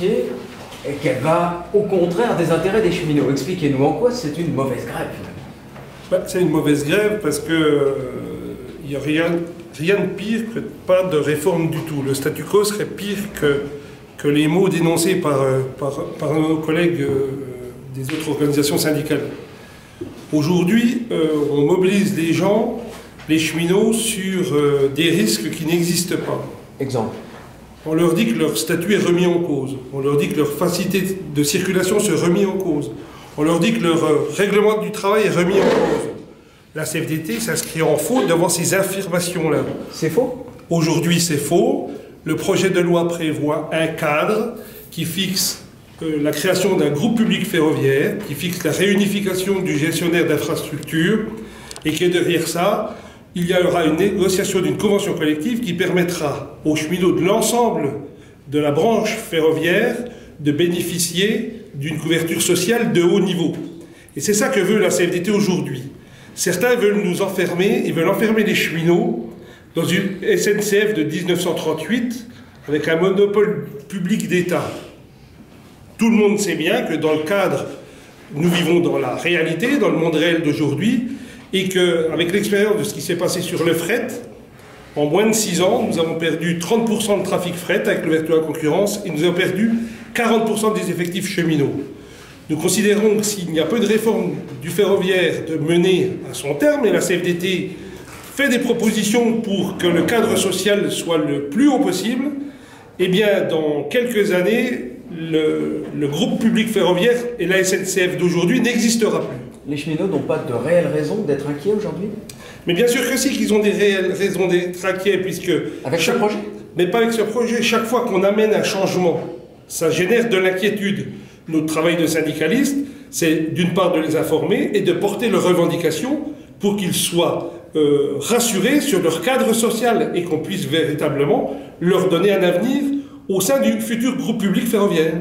chantier et qu'elle va au contraire des intérêts des cheminots. Expliquez-nous en quoi c'est une mauvaise grève finalement. C'est une mauvaise grève parce que il n'y a rien de pire que pas de réforme du tout. Le statu quo serait pire que les mots dénoncés par nos collègues des autres organisations syndicales. Aujourd'hui, on mobilise les gens, les cheminots, sur des risques qui n'existent pas. Exemple. On leur dit que leur statut est remis en cause. On leur dit que leur facilité de circulation se remet en cause. On leur dit que leur règlement du travail est remis en cause. La CFDT s'inscrit en faux devant ces affirmations-là. C'est faux? Aujourd'hui, c'est faux. Le projet de loi prévoit un cadre qui fixe la création d'un groupe public ferroviaire, qui fixe la réunification du gestionnaire d'infrastructure, et que derrière ça, il y aura une négociation d'une convention collective qui permettra aux cheminots de l'ensemble de la branche ferroviaire de bénéficier d'une couverture sociale de haut niveau. Et c'est ça que veut la CFDT aujourd'hui. Certains veulent nous enfermer, ils veulent enfermer les cheminots dans une SNCF de 1938 avec un monopole public d'État. Tout le monde sait bien que dans le cadre, nous vivons dans la réalité, dans le monde réel d'aujourd'hui, et qu'avec l'expérience de ce qui s'est passé sur le fret, en moins de 6 ans, nous avons perdu 30% de trafic fret avec l'ouverture à la concurrence, et nous avons perdu 40% des effectifs cheminots. Nous considérons que s'il n'y a pas de réforme du ferroviaire de mener à son terme, et la CFDT fait des propositions pour que le cadre social soit le plus haut possible, eh bien, dans quelques années, le groupe public ferroviaire et la SNCF d'aujourd'hui n'existera plus. Les cheminots n'ont pas de réelle raison d'être inquiets aujourd'hui? Mais bien sûr que si, qu'ils ont des réelles raisons d'être inquiets, puisque... Avec ce projet? Mais pas avec ce projet. Chaque fois qu'on amène un changement, ça génère de l'inquiétude. Notre travail de syndicaliste, c'est d'une part de les informer et de porter leurs revendications pour qu'ils soient rassurés sur leur cadre social et qu'on puisse véritablement leur donner un avenir au sein du futur groupe public ferroviaire.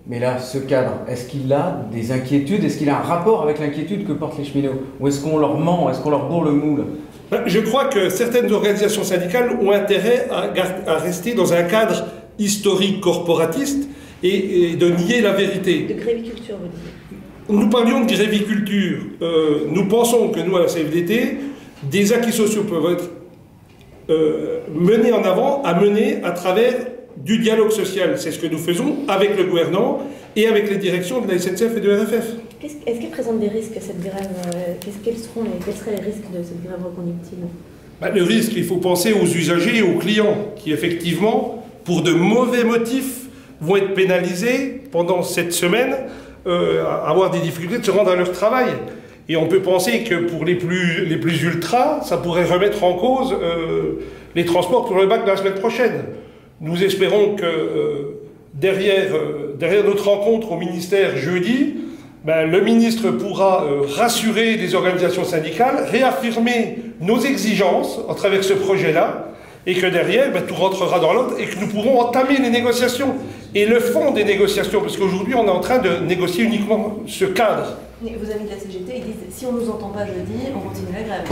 Mais là, ce cadre, est-ce qu'il a des inquiétudes? Est-ce qu'il a un rapport avec l'inquiétude que portent les cheminots? Ou est-ce qu'on leur ment? Est-ce qu'on leur bourre le moule? Je crois que certaines organisations syndicales ont intérêt à rester dans un cadre historique corporatiste et de nier la vérité. De gréviculture, vous dites? Nous parlions de gréviculture. Nous pensons que nous, à la CFDT, des acquis sociaux peuvent être menés en avant, à mener à travers du dialogue social. C'est ce que nous faisons avec le gouvernement et avec les directions de la SNCF et de RFF. Est-ce qu'elle présente des risques, cette grève? Quels seraient les risques de cette grève reconductible? Le risque, il faut penser aux usagers et aux clients qui, effectivement, pour de mauvais motifs, vont être pénalisés pendant cette semaine, avoir des difficultés de se rendre à leur travail. Et on peut penser que pour les plus ultras, ça pourrait remettre en cause les transports pour le bac de la semaine prochaine. Nous espérons que derrière notre rencontre au ministère jeudi, le ministre pourra rassurer les organisations syndicales, réaffirmer nos exigences à travers ce projet-là, et que derrière, tout rentrera dans l'ordre et que nous pourrons entamer les négociations. Et le fond des négociations, parce qu'aujourd'hui on est en train de négocier uniquement ce cadre. Mais vos amis de la CGT, ils disent, si on ne nous entend pas jeudi, on continue la grève.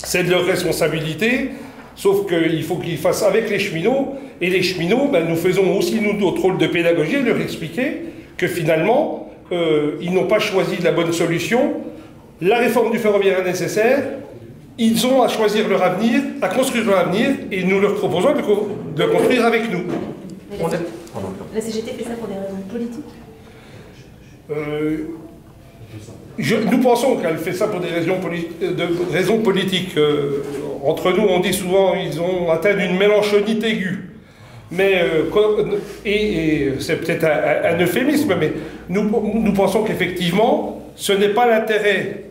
C'est de leur responsabilité. Sauf qu'il faut qu'ils fassent avec les cheminots, et les cheminots, nous faisons aussi nous, notre rôle de pédagogie, de leur expliquer que finalement, ils n'ont pas choisi la bonne solution. La réforme du ferroviaire est nécessaire, ils ont à choisir leur avenir, à construire leur avenir, et nous leur proposons de construire avec nous. La CGT fait ça pour des raisons politiques? Nous pensons qu'elle fait ça pour des raisons politiques. Entre nous, on dit souvent qu'ils ont atteint une mélanchonite aiguë. Mais, c'est peut-être un euphémisme, mais nous pensons qu'effectivement, ce n'est pas l'intérêt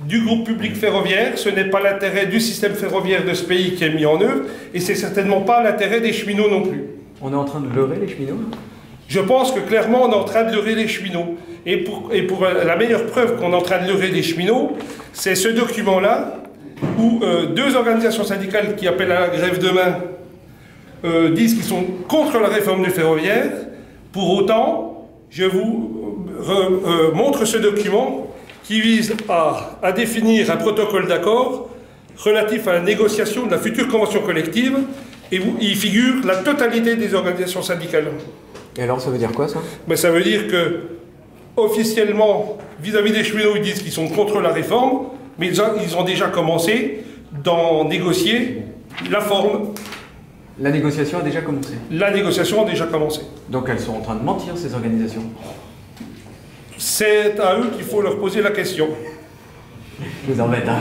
du groupe public ferroviaire, ce n'est pas l'intérêt du système ferroviaire de ce pays qui est mis en œuvre, et c'est certainement pas l'intérêt des cheminots non plus. On est en train de leurrer les cheminots? Je pense que clairement on est en train de leurrer les cheminots. Et pour la meilleure preuve qu'on est en train de leurrer les cheminots, c'est ce document-là, où deux organisations syndicales qui appellent à la grève demain disent qu'ils sont contre la réforme du ferroviaire. Pour autant, je vous montre ce document qui vise à définir un protocole d'accord relatif à la négociation de la future convention collective, et où il figure la totalité des organisations syndicales. Et alors, ça veut dire quoi, ça? Ben, ça veut dire que, officiellement, vis-à-vis des cheminots, ils disent qu'ils sont contre la réforme, mais ils ont déjà commencé d'en négocier la forme. La négociation a déjà commencé. La négociation a déjà commencé. Donc elles sont en train de mentir, ces organisations. C'est à eux qu'il faut leur poser la question. Je vous embête, hein.